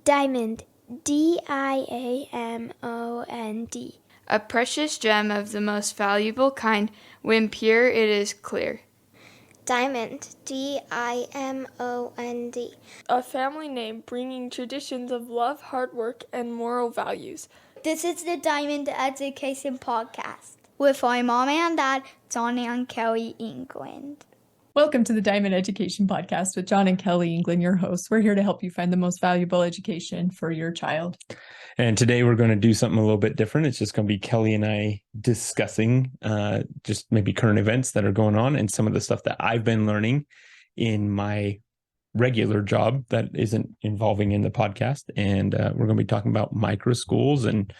Diamond, D-I-A-M-O-N-D. A precious gem of the most valuable kind. When pure, it is clear. Diamond, D-I-M-O-N-D. A family name bringing traditions of love, hard work, and moral values. This is the Diamond Education Podcast with my mom and dad, Jon and Kellee England. Welcome to the Diamond Education Podcast with Jon and Kellee England, your hosts. We're here to help you find the most valuable education for your child. And today we're going to do something a little bit different. It's just going to be Kellee and I discussing just maybe current events that are going on and some of the stuff that I've been learning in my regular job that isn't involving in the podcast. And we're going to be talking about microschools and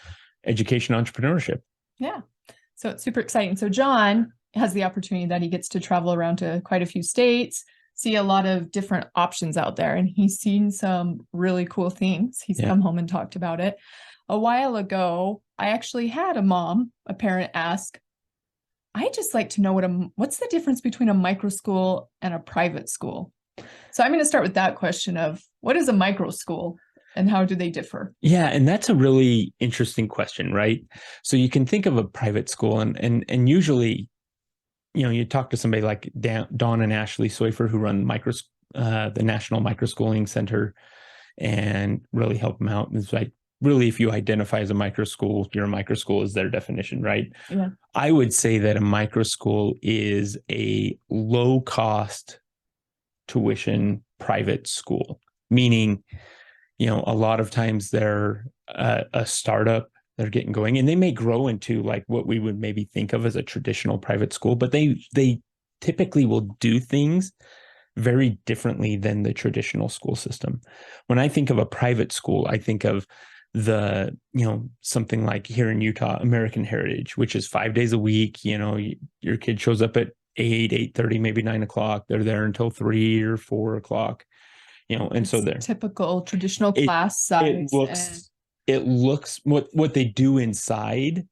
education entrepreneurship. Yeah. So it's super exciting. So Jon has the opportunity that he gets to travel around to quite a few states, see a lot of different options out there, and he's seen some really cool things. He's come home and talked about it. A while ago, I actually had a parent ask, I just like to know what's the difference between a microschool and a private school? So I'm going to start with that question of what is a microschool and how do they differ? Yeah, and that's a really interesting question, right? So you can think of a private school and usually, you talk to somebody like Don and Ashley Soifer, who run the National Microschooling Center, and really help them out. And it's like, really, if you identify as a microschool, you're a microschool is their definition, right? Yeah. I would say that a microschool is a low-cost tuition private school, meaning, a lot of times they're a startup. They're getting going, and they may grow into like what we would maybe think of as a traditional private school, but they typically will do things very differently than the traditional school system. When I think of a private school, I think of something like here in Utah, American Heritage, which is 5 days a week. Your kid shows up at 8:30, maybe 9 o'clock. They're there until 3 or 4 o'clock, and it's so they're typical traditional class size. It looks what they do inside,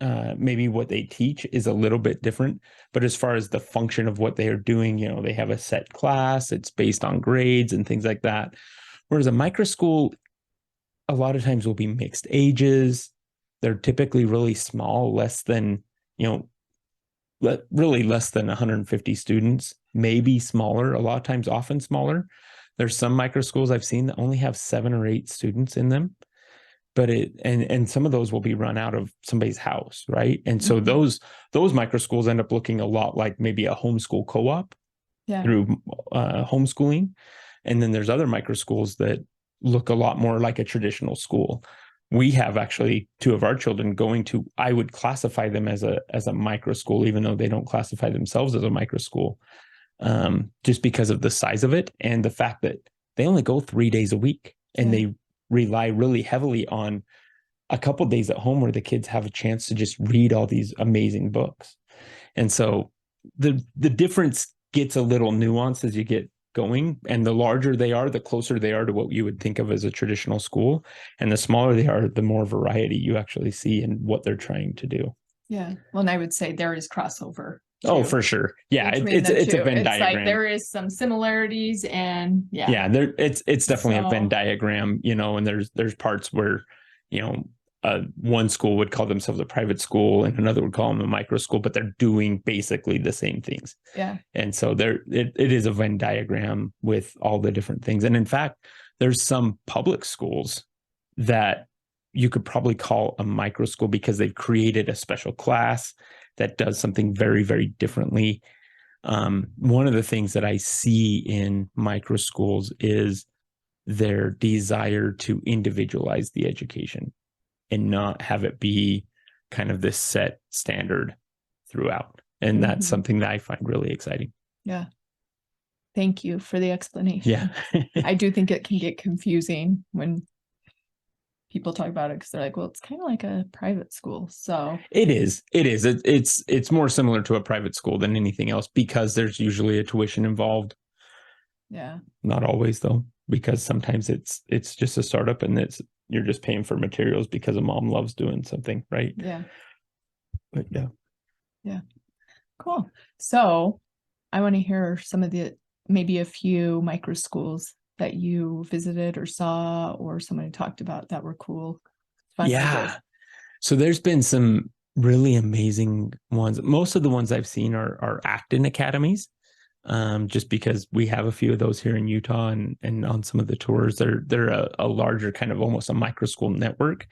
maybe what they teach is a little bit different. But as far as the function of what they are doing, they have a set class. It's based on grades and things like that. Whereas a microschool, a lot of times will be mixed ages. They're typically really small, less than 150 students, maybe smaller, a lot of times often smaller. There's some microschools I've seen that only have 7 or 8 students in them. But and some of those will be run out of somebody's house, right? And so those microschools end up looking a lot like maybe a homeschool co-op through homeschooling. And then there's other microschools that look a lot more like a traditional school. We have actually 2 of our children going to, I would classify them as a microschool, even though they don't classify themselves as a microschool, just because of the size of it and the fact that they only go 3 days a week, and they rely really heavily on a couple of days at home where the kids have a chance to just read all these amazing books. And so the difference gets a little nuanced as you get going, and the larger they are, the closer they are to what you would think of as a traditional school, and the smaller they are, the more variety you actually see in what they're trying to do. Yeah. Well, and I would say there is crossover. Oh, for sure. Yeah, it's a Venn diagram. Like there is some similarities, and it's definitely a Venn diagram, and there's parts where, one school would call themselves a private school and another would call them a micro school, but they're doing basically the same things. Yeah. And so it is a Venn diagram with all the different things. And in fact, there's some public schools that you could probably call a micro school because they've created a special class that does something very, very differently. One of the things that I see in micro schools is their desire to individualize the education and not have it be kind of this set standard throughout. And that's something that I find really exciting. Yeah. Thank you for the explanation. Yeah. I do think it can get confusing when people talk about it, because they're like, well, it's kind of like a private school. So it is. It's more similar to a private school than anything else because there's usually a tuition involved. Yeah. Not always though, because sometimes it's just a startup and you're just paying for materials because a mom loves doing something, right? Yeah. But yeah. Yeah. Cool. So I want to hear some of maybe a few micro schools that you visited or saw or somebody talked about that were cool? Fun Yeah. ideas? So there's been some really amazing ones. Most of the ones I've seen are Acton academies, just because we have a few of those here in Utah, and on some of the tours, they're a larger kind of almost a microschool network.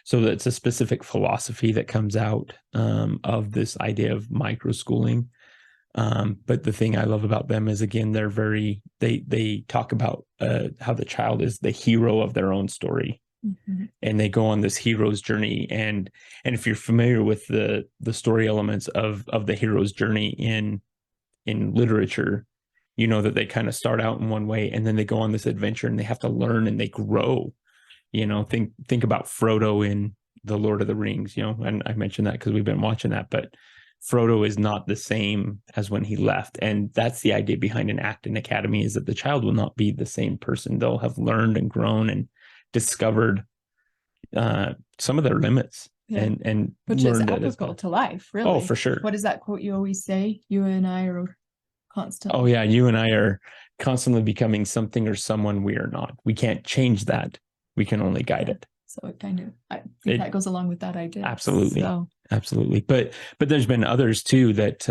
So that's a specific philosophy that comes out of this idea of microschooling. But the thing I love about them is, again, they talk about how the child is the hero of their own story. Mm-hmm. And they go on this hero's journey, and if you're familiar with the story elements of the hero's journey in literature, you know that they kind of start out in one way and then they go on this adventure and they have to learn and they grow. You know, think about Frodo in the Lord of the Rings, you know, and I mentioned that because we've been watching that, but Frodo is not the same as when he left. And that's the idea behind an Acton Academy, is that the child will not be the same person. They'll have learned and grown and discovered some of their limits. Yeah. and Which is learned applicable to life, really. Oh, for sure. What is that quote you always say? You and I are constantly. Oh yeah, you and I are constantly becoming something or someone we are not. We can't change that. We can only guide it. So it kind of, I think that goes along with that idea. Absolutely. So. Absolutely. But there's been others too that,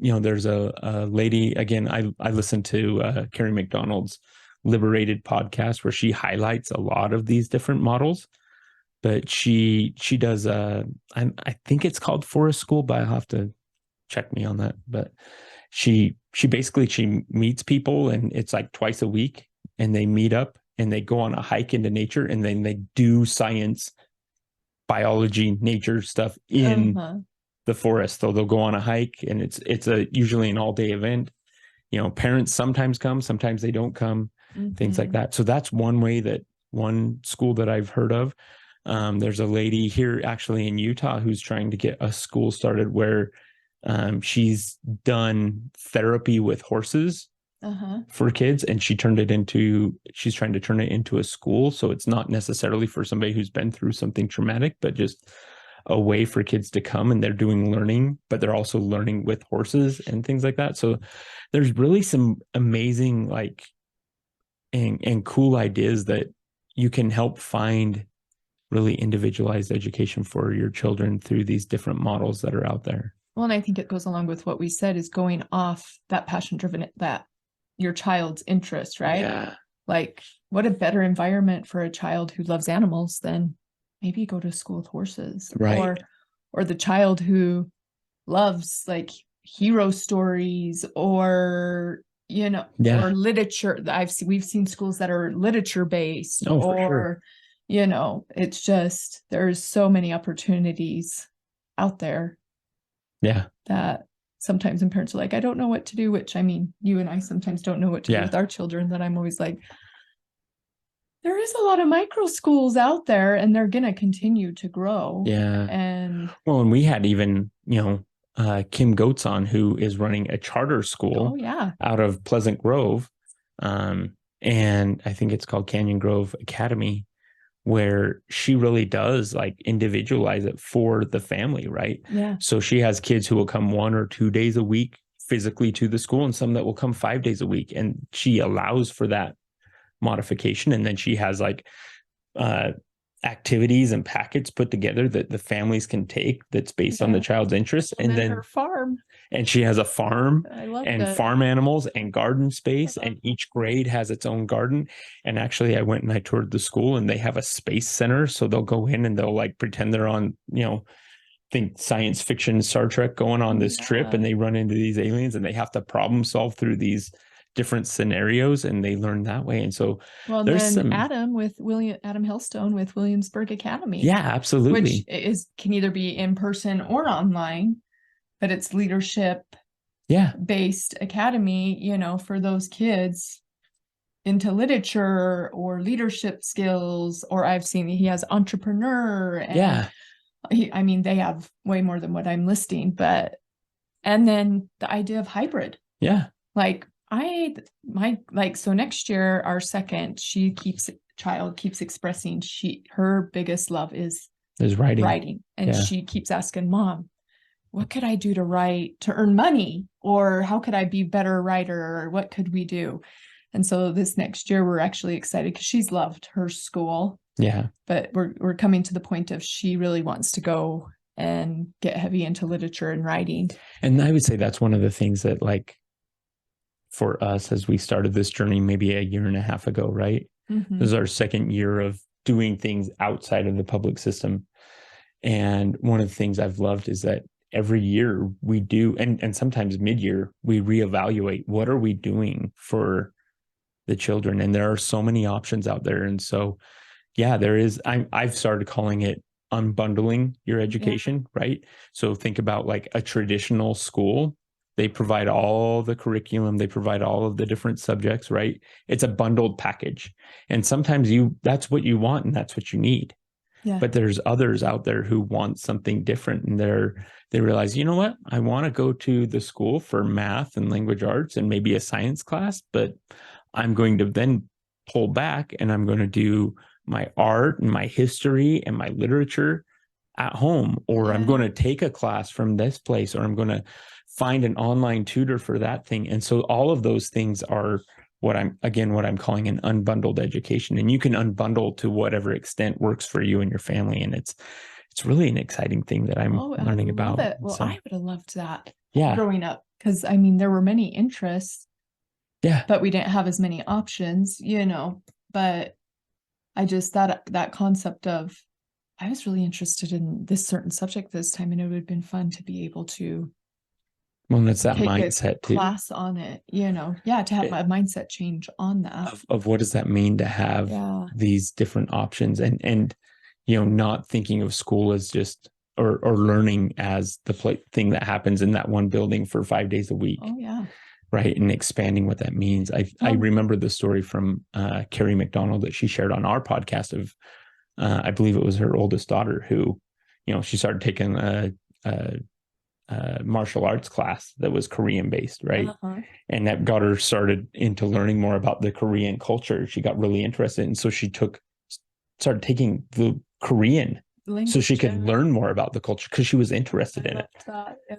you know, there's a lady, again, I listened to Carrie McDonald's Liberated podcast where she highlights a lot of these different models, but she does, I think it's called Forest School, but I'll have to check me on that. But she basically, she meets people and it's like twice a week and they meet up and they go on a hike into nature and then they do science, biology, nature stuff in the forest. So they'll go on a hike and it's usually an all-day event. You know, parents sometimes come, sometimes they don't come, things like that. So that's one school that I've heard of. There's a lady here actually in Utah who's trying to get a school started where she's done therapy with horses for kids, and she's trying to turn it into a school. So it's not necessarily for somebody who's been through something traumatic, but just a way for kids to come, and they're doing learning, but they're also learning with horses and things like that. So there's really some amazing and cool ideas that you can help find really individualized education for your children through these different models that are out there. Well, and I think it goes along with what we said, is going off that passion driven, that your child's interest, right? Yeah. Like, what a better environment for a child who loves animals than maybe go to school with horses, right? Or the child who loves like hero stories, or you know, or literature. We've seen schools that are literature based, or you know, it's just, there's so many opportunities out there. Yeah. That sometimes when parents are like, I don't know what to do, which I mean, you and I sometimes don't know what to do with our children, that I'm always like, there is a lot of micro schools out there and they're going to continue to grow. Yeah. And we had even, you know, Kim Goetz on, who is running a charter school out of Pleasant Grove. And I think it's called Canyon Grove Academy, where she really does like individualize it for the family, right? Yeah. So she has kids who will come 1 or 2 days a week physically to the school, and some that will come 5 days a week. And she allows for that modification. And then she has like activities and packets put together that the families can take that's based on the child's interests. And then her farm. And she has a farm and farm animals and garden space, and each grade has its own garden. And actually I went and I toured the school, and they have a space center. So they'll go in and they'll like pretend they're on, you know, think science fiction, Star Trek, going on this trip, and they run into these aliens and they have to problem solve through these different scenarios, and they learn that way. And so there's then Adam Hillstone with Williamsburg Academy. Yeah, absolutely. Which can either be in person or online, but it's leadership based academy, you know, for those kids into literature or leadership skills. Or I've seen he has entrepreneur, and I mean, they have way more than what I'm listing, and then the idea of hybrid. Yeah. Like so next year, our second, child keeps expressing her biggest love is writing. And she keeps asking, Mom, what could I do to write to earn money? Or how could I be a better writer? Or what could we do? And so this next year, we're actually excited because she's loved her school. Yeah. But we're coming to the point of she really wants to go and get heavy into literature and writing. And I would say that's one of the things that, like, for us, as we started this journey maybe a year and a half ago, right? Mm-hmm. This is our second year of doing things outside of the public system. And one of the things I've loved is that every year we do, and sometimes mid-year, we reevaluate what are we doing for the children. And there are so many options out there. And so, yeah, there is, I've started calling it unbundling your education, right? So think about like a traditional school. They provide all the curriculum, they provide all of the different subjects, right? It's a bundled package. And sometimes that's what you want and that's what you need. Yeah. But there's others out there who want something different, and they realize, you know what? I want to go to the school for math and language arts and maybe a science class, but I'm going to then pull back and I'm going to do my art and my history and my literature at home, or I'm going to take a class from this place, or I'm going to find an online tutor for that thing. And so all of those things are what I'm calling an unbundled education. And you can unbundle to whatever extent works for you and your family. And it's really an exciting thing that I'm learning about. It. Well, I would have loved that growing up, because I mean, there were many interests, but we didn't have as many options, but I just, that concept of, I was really interested in this certain subject this time, and it would have been fun to be able to it's that mindset too. Class on it, to have my mindset change on that. Of what does that mean to have these different options, and not thinking of school as just or learning as the thing that happens in that one building for 5 days a week. Oh yeah. Right. And expanding what that means. I remember the story from Carrie McDonald that she shared on our podcast of, I believe it was her oldest daughter who, she started taking a martial arts class that was Korean based. Right. And that got her started into learning more about the Korean culture. She got really interested. And so she started taking the Korean language, so she could learn more about the culture because she was interested in it.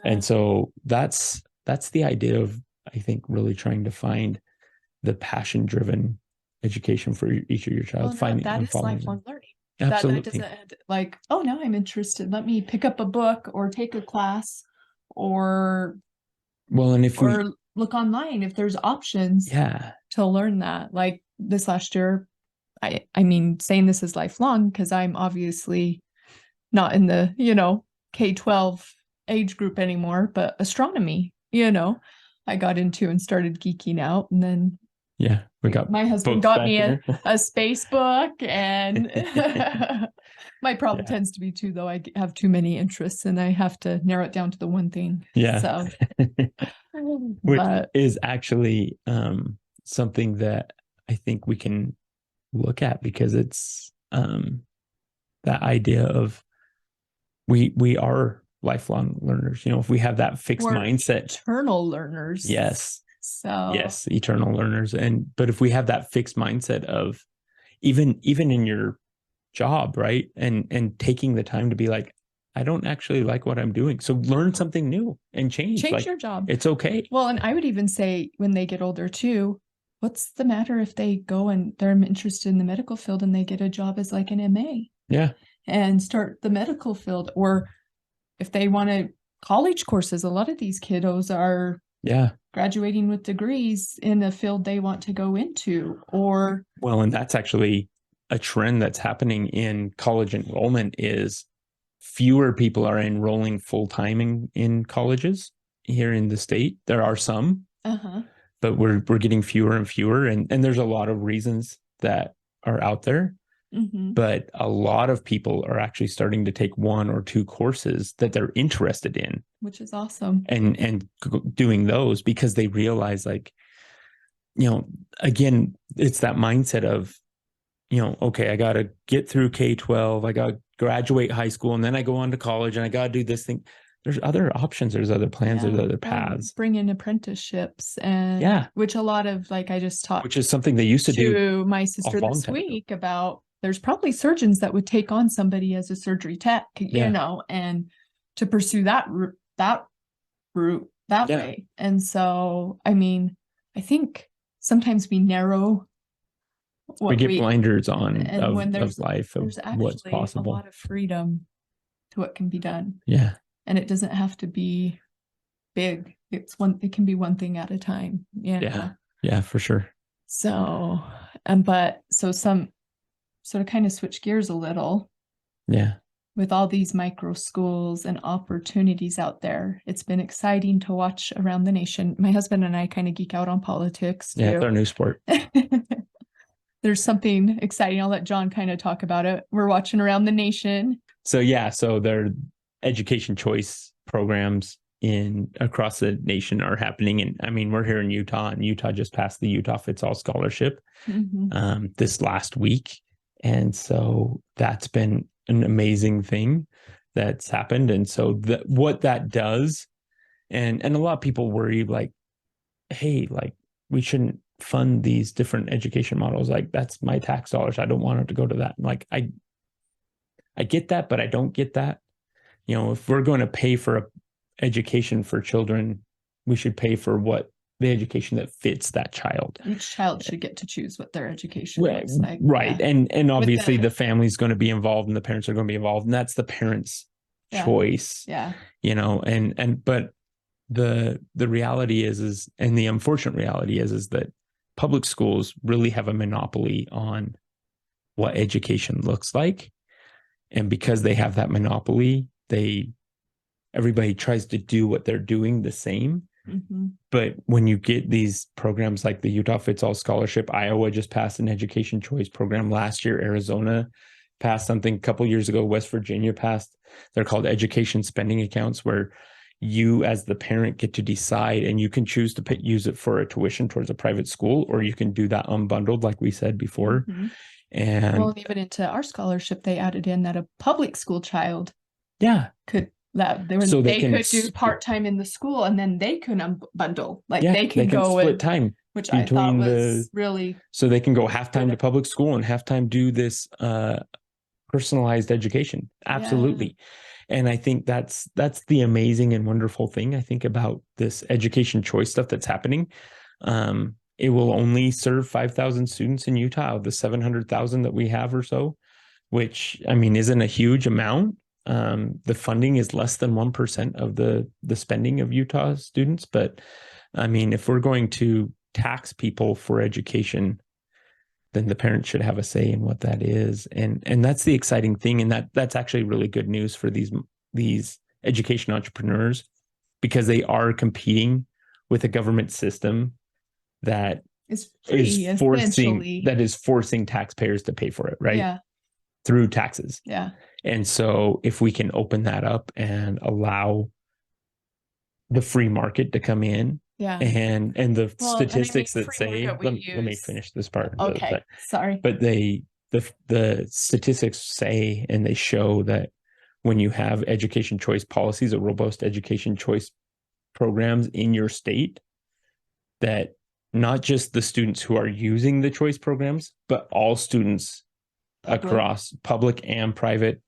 And so that's the idea of, I think, really trying to find the passion-driven education for each of your child. That is lifelong learning. Absolutely. That doesn't end like, oh, now I'm interested, let me pick up a book or take a class or look online if there's options to learn that. Like this last year, I mean, saying this is lifelong because I'm obviously not in the, K-12 age group anymore, but astronomy, I got into and started geeking out. And then my husband got me a space book, and my problem tends to be too, though, I have too many interests and I have to narrow it down to the one thing. So which is actually something that I think we can look at, because it's that idea of we are lifelong learners. If we have that fixed mindset, eternal learners. Eternal learners. But if we have that fixed mindset of even in your job, right, and taking the time to be like, I don't actually like what I'm doing, so learn something new and change your job. It's okay. Well, and I would even say when they get older too, what's the matter if they go and they're interested in the medical field and they get a job as like an MA and start the medical field, or if they want to college courses, a lot of these kiddos are graduating with degrees in a field they want to go into, or and that's actually a trend that's happening in college enrollment is fewer people are enrolling full-time in colleges here in the state. There are some, but we're getting fewer and fewer, and there's a lot of reasons that are out there. But a lot of people are actually starting to take 1 or 2 courses that they're interested in, which is awesome, and doing those because they realize, like, again, it's that mindset of, okay, I got to get through K-12, I got to graduate high school, and then I go on to college and I got to do this thing. There's other options, there's other plans, there's other paths. Bring in apprenticeships, and which a lot of, like, I just talked, which is something they used to do my sister this week about. There's probably surgeons that would take on somebody as a surgery tech, and to pursue that route way. And so, I mean, I think sometimes we narrow We get blinders on and when of life, of there's what's actually possible. a lot of freedom to what can be done. Yeah. And it doesn't have to be big. It can be one thing at a time. Yeah. Yeah, for sure. So, so some sort of kind of switch gears a little. Yeah. With all these micro schools and opportunities out there, it's been exciting to watch around the nation. My husband and I kind of geek out on politics too. Yeah, it's our new sport. There's something exciting. I'll let Jon kind of talk about it. We're watching around the nation. So there are education choice programs across the nation are happening. And I mean, we're here in Utah, and Utah just passed the Utah Fits All Scholarship this last week. And so that's been an amazing thing that's happened. And so what that does, and a lot of people worry like, hey, like we shouldn't fund these different education models. Like that's my tax dollars. I don't want it to go to that. Like I get that, but I don't get that. You know, if we're going to pay for education for children, we should pay for the education that fits that child. Each child should get to choose what their education looks like. Right. Yeah. And obviously the family's going to be involved and the parents are going to be involved, and that's the parents' choice. Yeah. You know, but the reality is and the unfortunate reality is that public schools really have a monopoly on what education looks like. And because they have that monopoly, everybody tries to do what they're doing the same. But when you get these programs like the Utah Fits All Scholarship, Iowa just passed an education choice program last year. Arizona passed something a couple years ago. West Virginia passed. They're called education spending accounts, where you as the parent get to decide, and you can choose to use it for a tuition towards a private school, or you can do that unbundled, like we said before. And even into our scholarship, they added in that a public school child could do part-time in the school, and then they can unbundle, they can go split time, which I thought was really, so they can go half-time to public school and half-time do this personalized education. Absolutely. And I think that's the amazing and wonderful thing, I think, about this education choice stuff that's happening. It will only serve 5,000 students in Utah of the 700,000 that we have or so, which, I mean, isn't a huge amount. The funding is less than 1% of the spending of Utah students. But I mean, if we're going to tax people for education, then the parents should have a say in what that is. And that's the exciting thing. And that's actually really good news for these education entrepreneurs, because they are competing with a government system that is forcing taxpayers to pay for it, right? Yeah. Through taxes. Yeah. And so if we can open that up and allow the free market to come in, and the statistics that say, let me finish this part. Okay, sorry. But the statistics say, and they show that when you have education choice policies, or robust education choice programs in your state, that not just the students who are using the choice programs, but all students across public and private,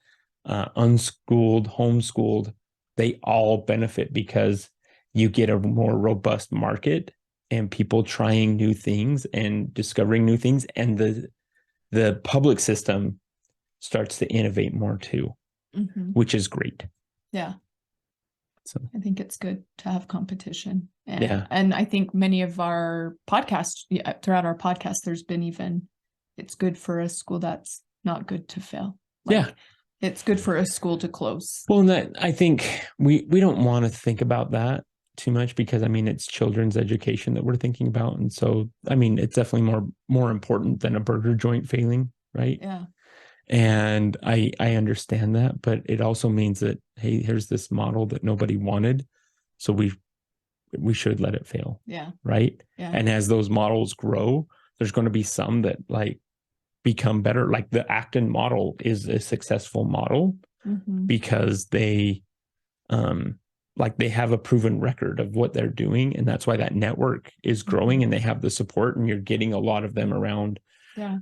unschooled, homeschooled, they all benefit, because you get a more robust market and people trying new things and discovering new things. And the public system starts to innovate more too, which is great. Yeah. So I think it's good to have competition. And I think many of our podcasts, throughout our podcast, there's been it's good for a school that's not good to fail. It's good for a school to close. Well, and that, I think we don't want to think about that too much, because I mean, it's children's education that we're thinking about. And so, I mean, it's definitely more important than a burger joint failing, right? Yeah. And I understand that, but it also means that, hey, here's this model that nobody wanted, so we should let it fail. Yeah. Right. Yeah. And as those models grow, there's going to be some that become better. Like the Acton model is a successful model because they have a proven record of what they're doing, and that's why that network is growing, and they have the support, and you're getting a lot of them around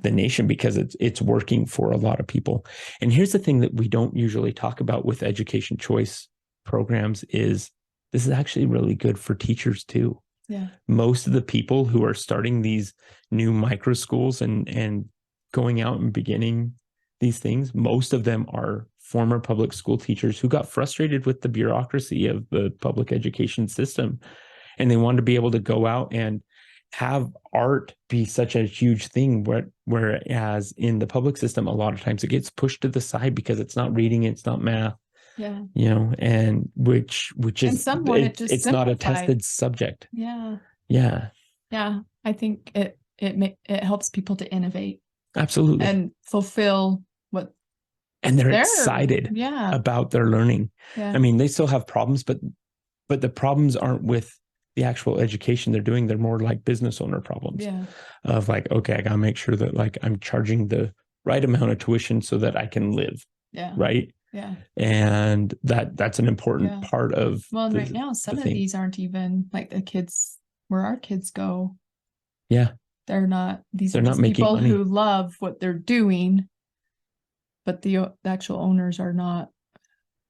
the nation, because it's working for a lot of people. And here's the thing that we don't usually talk about with education choice programs is this is actually really good for teachers too. Yeah. Most of the people who are starting these new micro schools and going out and beginning these things, most of them are former public school teachers who got frustrated with the bureaucracy of the public education system. And they wanted to be able to go out and have art be such a huge thing, whereas in the public system, a lot of times it gets pushed to the side because it's not reading, it's not math, Yeah. and which And is, some want it just it's not a simplified. tested subject. Yeah. Yeah, Yeah. I think it helps people to innovate absolutely. and fulfill what And they're they're excited Yeah. about their learning. Yeah. I mean, they still have problems, but the problems aren't with the actual education they're doing. They're more like business owner problems Yeah. of like, okay, I gotta make sure that like I'm charging the right amount of tuition so that I can live. Yeah. Right. Yeah. And that's an important part of and right now some of these aren't even like the kids where our kids go. Yeah. They're not They're are not just making people money. who love what they're doing, but the actual owners are not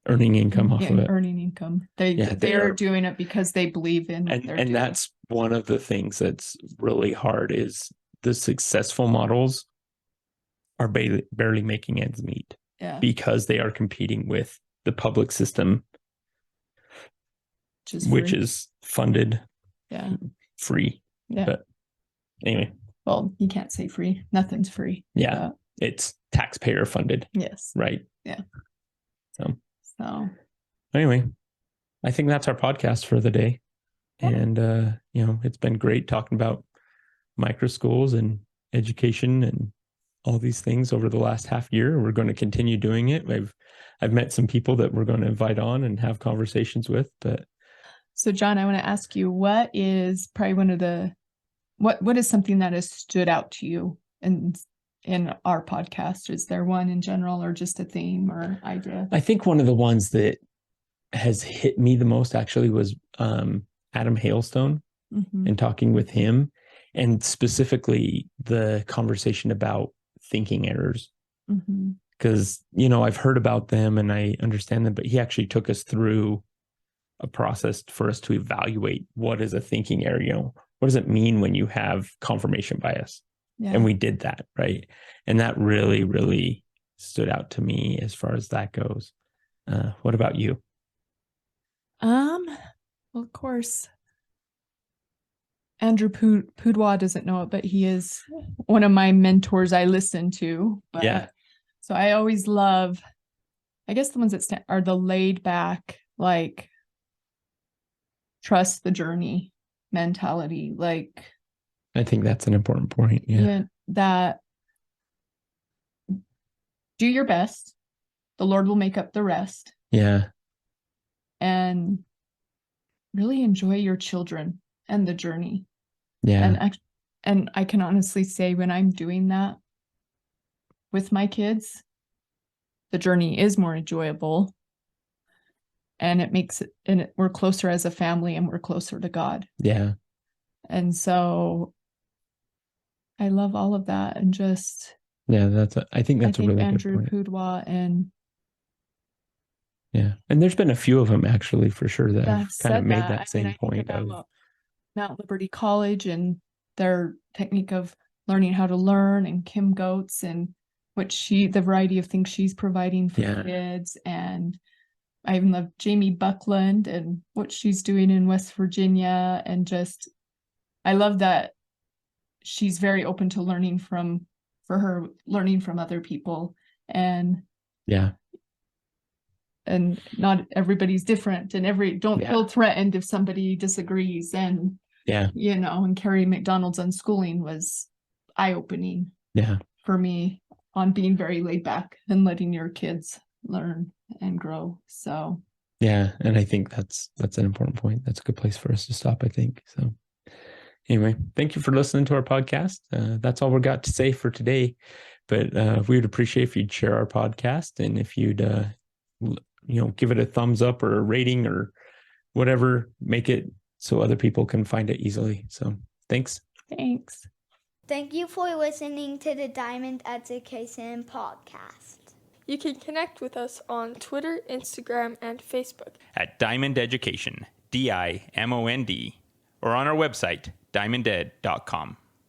earning income off of it. Earning income. They are doing it because they believe in what they're doing. And that's one of the things that's really hard is the successful models are barely making ends meet. Yeah. Because they are competing with the public system, which is funded free. Yeah. But anyway. Well, you can't say free. Nothing's free. Yeah. It's taxpayer funded. Yes. Right. Yeah. So anyway, I think that's our podcast for the day. Yeah. And it's been great talking about micro schools and education and all these things over the last half year. We're going to continue doing it. I've met some people that we're going to invite on and have conversations with. But so, John, I want to ask you, what is probably one of the what is something that has stood out to you in our podcast? Is there one in general, or just a theme or idea? I think one of the ones that has hit me the most actually was Adam Hailstone, and talking with him, and specifically the conversation about thinking errors. Because, I've heard about them and I understand them, but he actually took us through a process for us to evaluate what is a thinking error. What does it mean when you have confirmation bias? Yeah. And we did that, right? And that really, really stood out to me as far as that goes. What about you? Well, of course, Andrew Pudwa doesn't know it, but he is one of my mentors I listen to. But, yeah. So I always love, I guess the ones that are the laid back, like trust the journey mentality. Like, I think that's an important point. Yeah. That do your best. The Lord will make up the rest. Yeah. And really enjoy your children and the journey. Yeah. And I can honestly say when I'm doing that with my kids, the journey is more enjoyable, and it makes it, and we're closer as a family, and we're closer to God. Yeah. And so I love all of that. And just, I think that's a really Andrew good point. Pudwa and and there's been a few of them actually for sure that have kind of made that same point of Mount Liberty College and their technique of learning how to learn, and Kim Goetz and the variety of things she's providing for kids. And I even love Jamie Buckland and what she's doing in West Virginia. And just, I love that she's very open to learning from other people. And and not everybody's different, and don't feel threatened if somebody disagrees. And and Carrie McDonald's unschooling was eye-opening for me on being very laid back and letting your kids learn and grow. So and I think that's an important point. That's a good place for us to stop, I think. So anyway, thank you for listening to our podcast. That's all we got to say for today, but we would appreciate if you'd share our podcast, and if you'd give it a thumbs up or a rating or whatever, make it so other people can find it easily. So thanks. Thank you for listening to the Diamond Education Podcast. You can connect with us on Twitter, Instagram, and Facebook at Diamond Education, DIMOND. or on our website, diamonded.com.